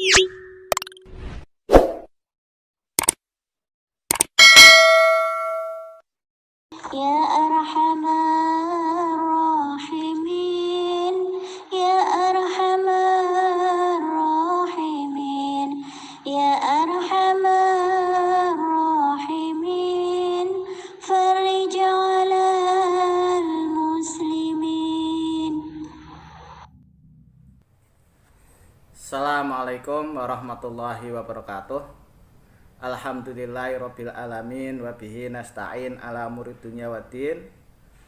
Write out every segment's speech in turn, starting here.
Ya Arhamar Rahimin, Ya Arhamar Rahimin, Ya Arhamar Rahimin, Farij 'alal muslimin. Assalamualaikum warahmatullahi wabarakatuh. Alhamdulillahirabbil alamin wa bihi nasta'in ala umuri dunya waddin.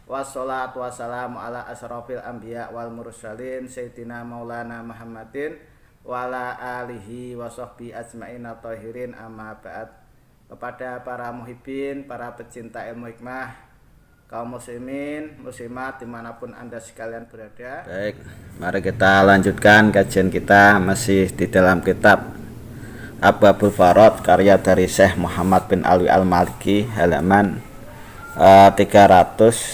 Wassalatu wassalamu ala asrofil anbiya wal mursalin sayyidina maulana Muhammadin wa ala alihi wa sahbihi ajmain tahirin, amma ba'd. Kepada para muhibbin, para pecinta ilmu hikmah, kaum muslimin, muslimat dimanapun Anda sekalian berada. Baik, mari kita lanjutkan kajian kita masih di dalam kitab Abwabul Farad karya dari Syekh Muhammad bin Alwi Al-Maliki, halaman 338.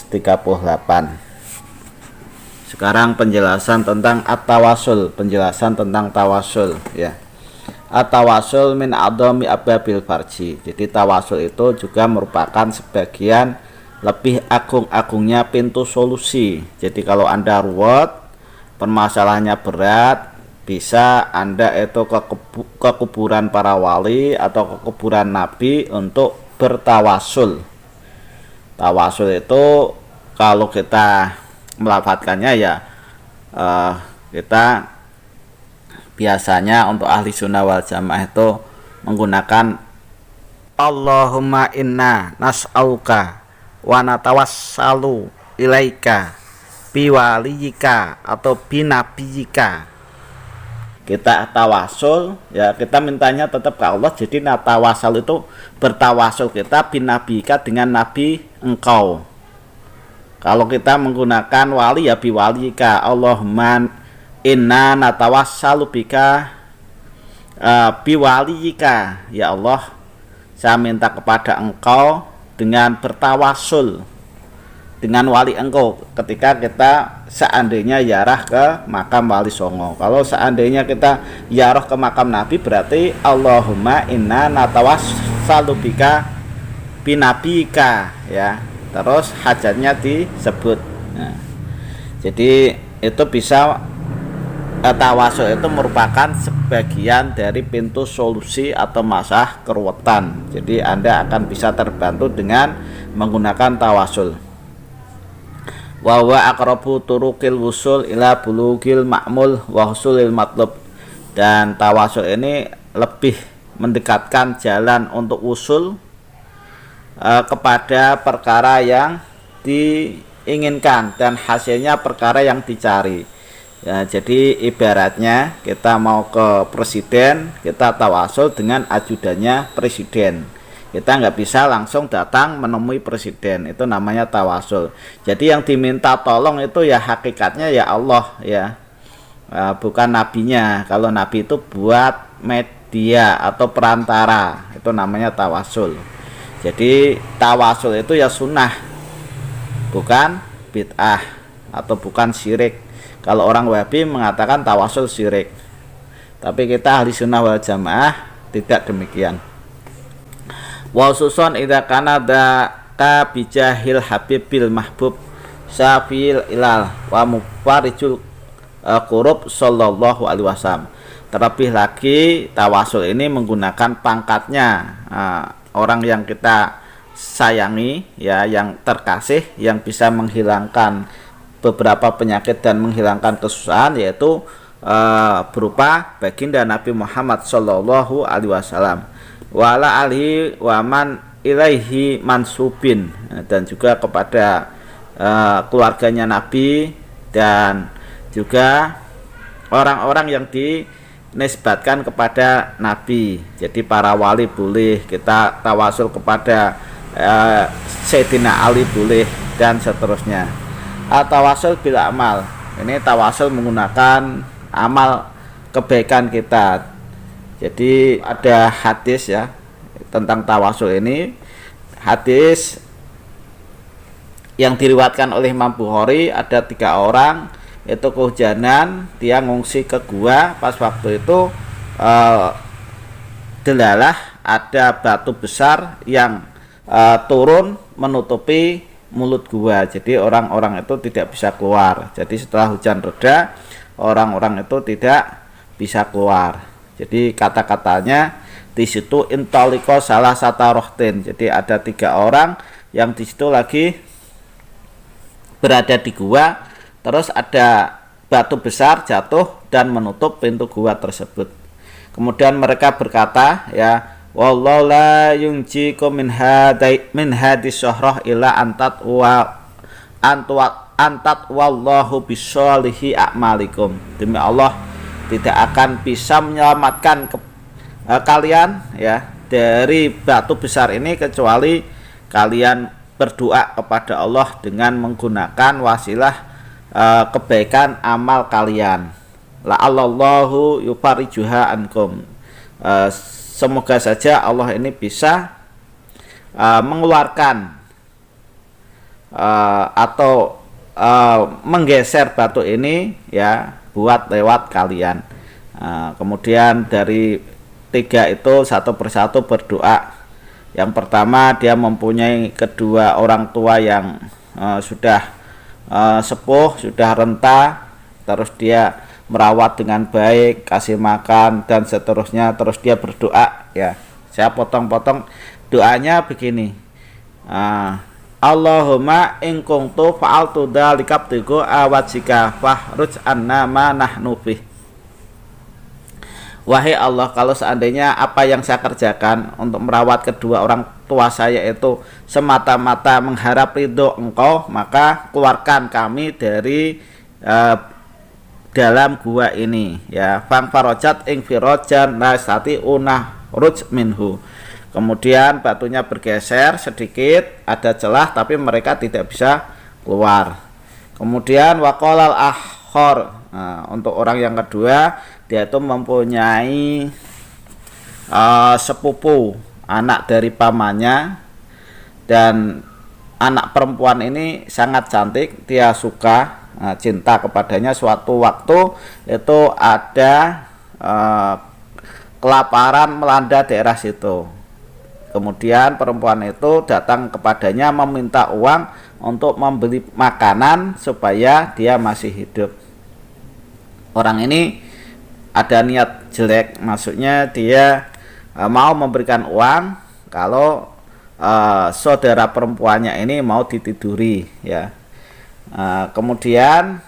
Sekarang penjelasan tentang at-tawasul, penjelasan tentang tawasul ya. At-tawasul min adhami abwabil farji. Jadi tawasul itu juga merupakan sebagian lebih agung-agungnya pintu solusi. Jadi kalau Anda ruwet, permasalahannya berat, bisa Anda itu ke kuburan para wali atau ke kuburan nabi untuk bertawasul. Tawasul itu kalau kita melafadzkannya ya kita biasanya untuk ahli sunnah wal jamaah itu menggunakan Allahumma inna nas'aluka wa natawassalu ilaika biwaliyika atau binabiyika. Kita tawasul ya, kita mintanya tetap ke Allah. Jadi natawasal itu bertawasul kita binabiyika dengan nabi engkau. Kalau kita menggunakan wali ya biwaliyika, Allahumma inna natawassalu bika biwaliyika, ya Allah saya minta kepada engkau dengan bertawasul dengan wali engkau. Ketika kita seandainya yarah ke makam wali songo, kalau seandainya kita yarah ke makam nabi, berarti Allahumma inna natawassalu bika binabika ya, terus hajatnya disebut. Nah, jadi itu bisa tawasul itu merupakan sebagian dari pintu solusi atau masalah keruwetan. Jadi Anda akan bisa terbantu dengan menggunakan tawasul. Wa huwa aqrabu turuqil wusul ila bulugil ma'mul wa husulil matlub. Dan tawasul ini lebih mendekatkan jalan untuk usul kepada perkara yang diinginkan dan hasilnya perkara yang dicari ya. Jadi ibaratnya kita mau ke presiden, kita tawasul dengan ajudannya presiden. Kita nggak bisa langsung datang menemui presiden, itu namanya tawasul. Jadi yang diminta tolong itu ya hakikatnya ya Allah ya, bukan nabinya. Kalau nabi itu buat media atau perantara, itu namanya tawasul. Jadi tawasul itu ya sunnah, bukan bid'ah atau bukan syirik. Kalau orang Wahabi mengatakan tawasul syirik, tapi kita ahli sunnah wal jamaah tidak demikian. Wa susun idza kana ka bijahil habibil mahbub syafil ilal wa mufarijul qurub sallallahu alaihi wasallam. Terlebih lagi tawasul ini menggunakan pangkatnya orang yang kita sayangi ya, yang terkasih, yang bisa menghilangkan beberapa penyakit dan menghilangkan kesusahan, yaitu berupa baginda Nabi Muhammad sallallahu alaihi wasallam. Wa ala alihi wa man ilaihi mansubin, dan juga kepada keluarganya Nabi dan juga orang-orang yang dinisbatkan kepada Nabi. Jadi para wali boleh, kita tawasul kepada Sayyidina Ali boleh, dan seterusnya. Tawasul bil amal, ini tawasul menggunakan amal kebaikan kita. Jadi ada hadis ya tentang tawasul ini, hadis yang diriwayatkan oleh Imam Bukhari. Ada 3 orang itu kehujanan, dia ngungsi ke gua. Pas waktu itu delalah, ada batu besar yang turun menutupi mulut gua. Jadi orang-orang itu tidak bisa keluar. Jadi setelah hujan reda, orang-orang itu tidak bisa keluar. Jadi kata-katanya di situ intoliko salah satu rohtin. Jadi ada 3 orang yang di situ lagi berada di gua, terus ada batu besar jatuh dan menutup pintu gua tersebut. Kemudian mereka berkata, ya, wallahu la yunjikum min hadis syahroh illa antat wallahu bisolihi a'malikum. Demi Allah, tidak akan bisa menyelamatkan kalian ya dari batu besar ini kecuali kalian berdoa kepada Allah dengan menggunakan wasilah kebaikan amal kalian. La'allahu yufarijuha ankum. Semoga saja Allah ini bisa mengeluarkan atau menggeser batu ini ya buat lewat kalian. Kemudian dari 3 itu satu persatu berdoa. Yang pertama, dia mempunyai kedua orang tua yang sudah sepuh, sudah renta, terus dia merawat dengan baik, kasih makan dan seterusnya. Terus dia berdoa, ya saya potong-potong doanya begini, Allahumma in kuntu fa'altu dzalika abtigu awajhika fahruj anna ma nahnu fih. Wahai Allah, kalau seandainya apa yang saya kerjakan untuk merawat kedua orang tua saya itu semata-mata mengharap ridho Engkau, maka keluarkan kami dari dalam gua ini ya. Fang farojat ing firojan nasati unah ruj minhu. Kemudian batunya bergeser sedikit, ada celah tapi mereka tidak bisa keluar. Kemudian waqolal akhor. Nah, untuk orang yang kedua, dia itu mempunyai sepupu, anak dari pamannya, dan anak perempuan ini sangat cantik, dia suka cinta kepadanya. Suatu waktu itu ada kelaparan melanda daerah situ. Kemudian perempuan itu datang kepadanya meminta uang untuk membeli makanan supaya dia masih hidup. Orang ini ada niat jelek, maksudnya dia mau memberikan uang kalau saudara perempuannya ini mau ditiduri ya. Kemudian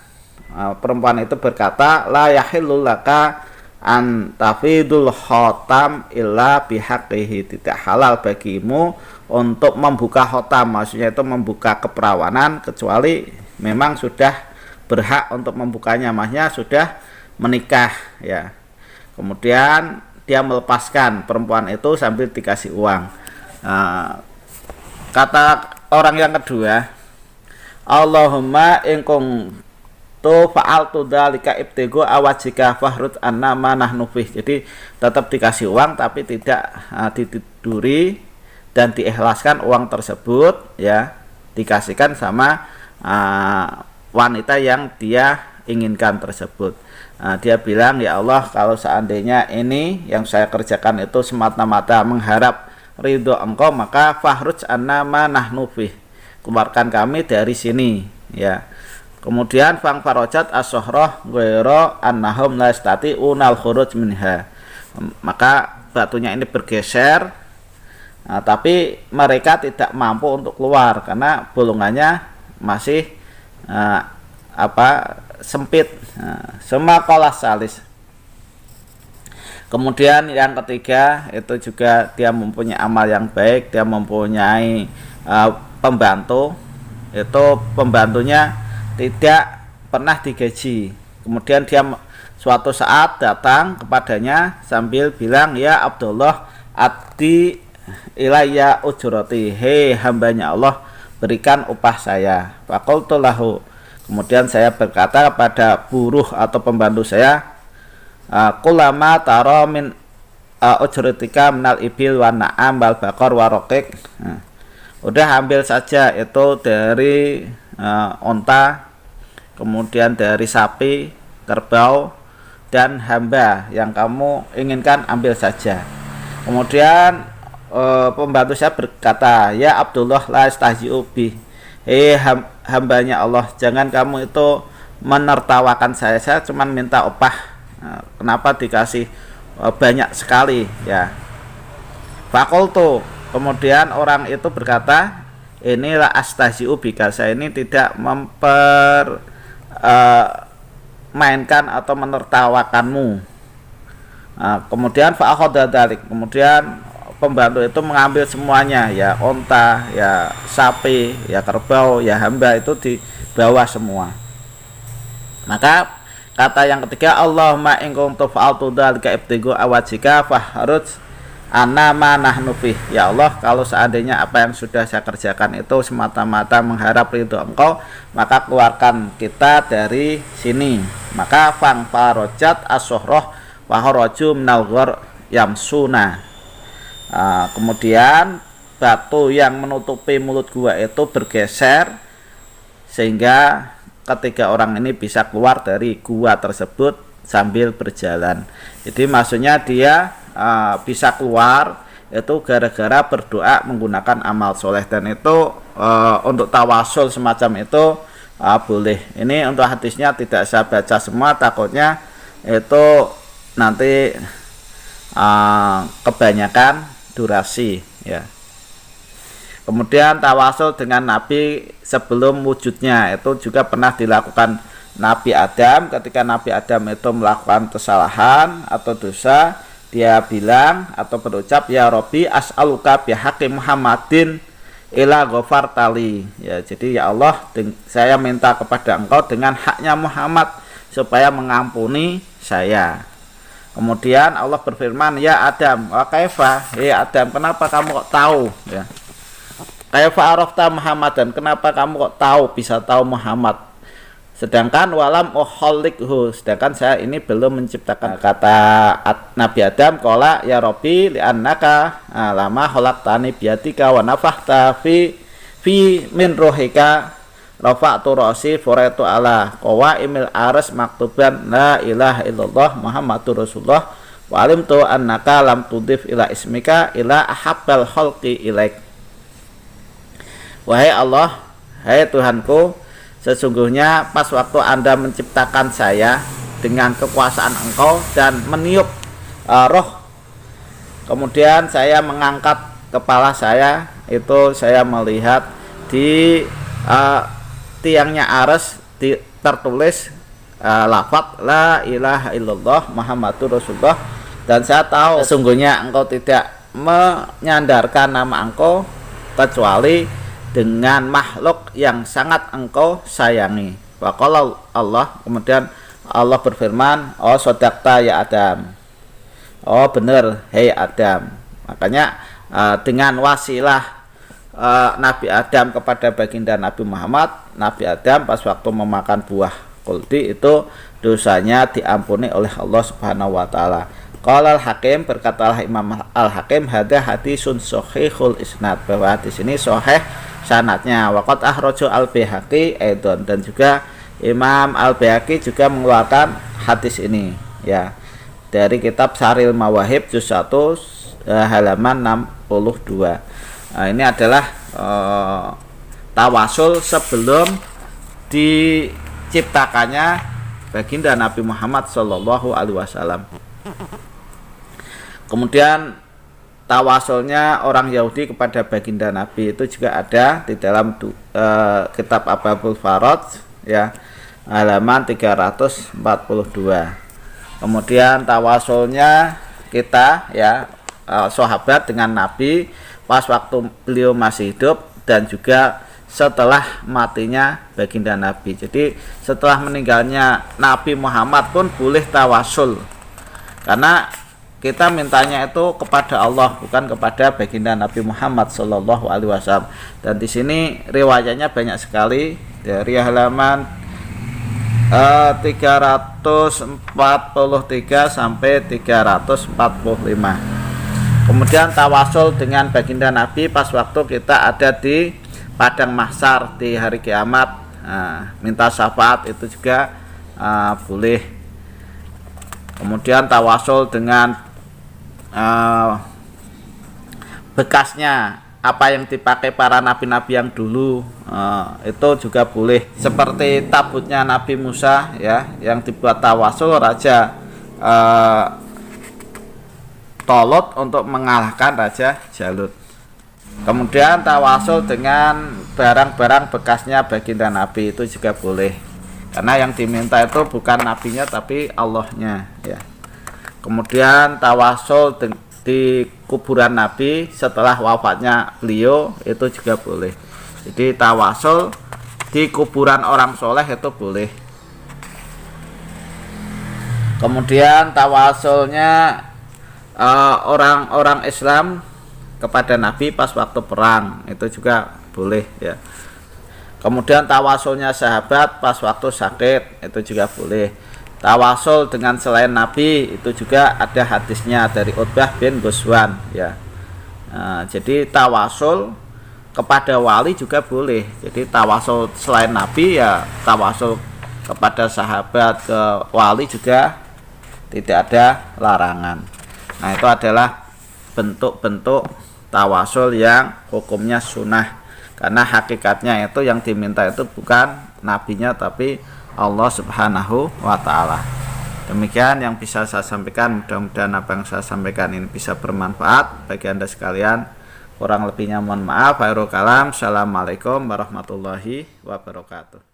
perempuan itu berkata, la yahillu laka an tafidul khotam illa bihaqqihi. Tidak halal bagimu untuk membuka khotam, maksudnya itu membuka keperawanan, kecuali memang sudah berhak untuk membukanya, maksudnya sudah menikah ya. Kemudian dia melepaskan perempuan itu sambil dikasih uang. Kata orang yang kedua, Allahumma in kuntu fa'altu dzalika ibtigu awajhika fahrud anna ma nahnu fih. Jadi tetap dikasih uang tapi tidak ditiduri dan diikhlaskan uang tersebut ya, dikasihkan sama wanita yang dia inginkan tersebut. Dia bilang, ya Allah, kalau seandainya ini yang saya kerjakan itu semata-mata mengharap ridho Engkau, maka fahruj anna ma nahnu fih, keluarkan kami dari sini ya. Kemudian fang farojat as-sohroh ghairu annahum la yastati'unal khuruj minha. Maka batunya ini bergeser, tapi mereka tidak mampu untuk keluar karena bolongannya masih sempit. Semakolah salis. Kemudian yang ketiga itu juga dia mempunyai amal yang baik, dia mempunyai pembantu. Itu pembantunya tidak pernah digaji. Kemudian dia suatu saat datang kepadanya sambil bilang, ya Abdullah, addi ilayya ujurati, hei hambanya Allah, berikan upah saya. Faqultu lahu, kemudian saya berkata kepada buruh atau pembantu saya, kulama taro min ujratika minal ibil wa na'am wal baqar wa raqiq. Udah ambil saja itu dari onta, kemudian dari sapi, kerbau, dan hamba yang kamu inginkan ambil saja. Kemudian pembantu saya berkata, ya Abdullah la istahzi'u bi, hambanya Allah, jangan kamu itu menertawakan saya cuma minta upah. Kenapa dikasih banyak sekali ya? Fakultu, kemudian orang itu berkata, inilah astahzi'u bika, saya ini tidak mainkan atau menertawakanmu. Kemudian fa'akhadha dzalik, kemudian pembantu itu mengambil semuanya, ya onta, ya sapi, ya kerbau, ya hamba, itu dibawa semua. Maka kata yang ketiga, Allahumma in kuntu fa'altu dzalika ibtigha awajika fahrij anna ma nahnu fih. Ya Allah, kalau seandainya apa yang sudah saya kerjakan itu semata-mata mengharap ridho Engkau, maka keluarkan kita dari sini. Maka fang farojat as-suhroh wa kharaju minal ghar yamsuna. Kemudian batu yang menutupi mulut gua itu bergeser sehingga ketiga orang ini bisa keluar dari gua tersebut sambil berjalan. Jadi maksudnya dia bisa keluar itu gara-gara berdoa menggunakan amal soleh, dan itu untuk tawasul semacam itu boleh. Ini untuk hadisnya tidak saya baca semua, takutnya itu nanti kebanyakan durasi ya. Kemudian tawasul dengan Nabi sebelum wujudnya itu juga pernah dilakukan Nabi Adam. Ketika Nabi Adam itu melakukan kesalahan atau dosa, dia bilang atau berucap, ya Robbi as'aluka bihaqqi Muhammadin ila ghafartali. Ya, jadi ya Allah, saya minta kepada Engkau dengan haknya Muhammad supaya mengampuni saya. Kemudian Allah berfirman, ya Adam, wa kaifa, ya Adam, kenapa kamu kok tahu ya? Kaifa arafta Muhammadan, kenapa kamu kok tahu, bisa tahu Muhammad? Sedangkan walam ukhalliqhu, sedangkan saya ini belum menciptakan. Kata Nabi Adam, qala ya Rabbi li'annaka lama khalaqtani biyatika wa nafakhta fi min ruhika rafa'tu ra'si faraitu ala qawaimil aras maktuban la ilaha illallah Muhammadur Rasulullah wa alimtu annaka lam tudif ila ismika ila ahabbal khalqi ilaik. Wahai Allah, hai Tuhanku, sesungguhnya pas waktu Anda menciptakan saya dengan kekuasaan Engkau dan meniup roh, kemudian saya mengangkat kepala saya, itu saya melihat di tiangnya aras tertulis lafaz la ilaha illallah Muhammadur Rasulullah, dan saya tahu sesungguhnya Engkau tidak menyandarkan nama Engkau kecuali dengan makhluk yang sangat Engkau sayangi. Wa qala Allah, kemudian Allah berfirman, oh sodakta ya Adam, oh benar hei Adam. Makanya dengan wasilah Nabi Adam kepada baginda Nabi Muhammad, Nabi Adam pas waktu memakan buah kuldi itu dosanya diampuni oleh Allah Subhanahu wa taala. Qala al-Hakim, berkatalah Imam al-Hakim, hadza hadisun sahihul isnad, bahwa hadis ini sahih sanadnya. Waqat akhraja al-Baihaqi aidon, dan juga Imam al-Baihaqi juga mengeluarkan hadis ini ya dari kitab Saril Mawahib juz 1 halaman 62. Ini adalah tawasul sebelum diciptakannya baginda Nabi Muhammad Shallallahu Alaihi Wasallam. Kemudian tawasulnya orang Yahudi kepada baginda Nabi itu juga ada di dalam kitab Ababul Faraj ya, halaman 342. Kemudian tawasulnya kita ya sahabat dengan Nabi pas waktu beliau masih hidup dan juga setelah matinya baginda Nabi. Jadi setelah meninggalnya Nabi Muhammad pun boleh tawasul, karena kita mintanya itu kepada Allah, bukan kepada baginda Nabi Muhammad Shallallahu Alaihi Wasallam. Dan di sini riwayatnya banyak sekali dari halaman 343 sampai 345. Kemudian tawasul dengan baginda Nabi pas waktu kita ada di padang mahsyar di hari kiamat, minta syafaat itu juga boleh. Kemudian tawasul dengan bekasnya, apa yang dipakai para nabi-nabi yang dulu, itu juga boleh. Seperti tabutnya Nabi Musa ya, yang dibuat tawasul Raja Tolut untuk mengalahkan Raja Jalut. Kemudian tawasul dengan barang-barang bekasnya baginda Nabi, itu juga boleh, karena yang diminta itu bukan nabinya tapi Allahnya ya. Kemudian tawasul di kuburan Nabi setelah wafatnya beliau, itu juga boleh. Jadi tawasul di kuburan orang soleh itu boleh. Kemudian tawasulnya orang-orang Islam kepada Nabi pas waktu perang, itu juga boleh ya. Kemudian tawasulnya sahabat pas waktu sakit, itu juga boleh. Tawasul dengan selain Nabi itu juga ada hadisnya dari Utbah bin Ghazwan ya. Jadi tawasul kepada wali juga boleh. Jadi tawasul selain Nabi ya, tawasul kepada sahabat, ke wali juga tidak ada larangan. Nah, itu adalah bentuk-bentuk tawasul yang hukumnya sunnah, karena hakikatnya itu yang diminta itu bukan nabinya tapi Allah Subhanahu wa ta'ala. Demikian yang bisa saya sampaikan. Mudah-mudahan apa yang saya sampaikan ini bisa bermanfaat bagi Anda sekalian. Kurang lebihnya mohon maaf. Khairul kalam. Assalamualaikum warahmatullahi wabarakatuh.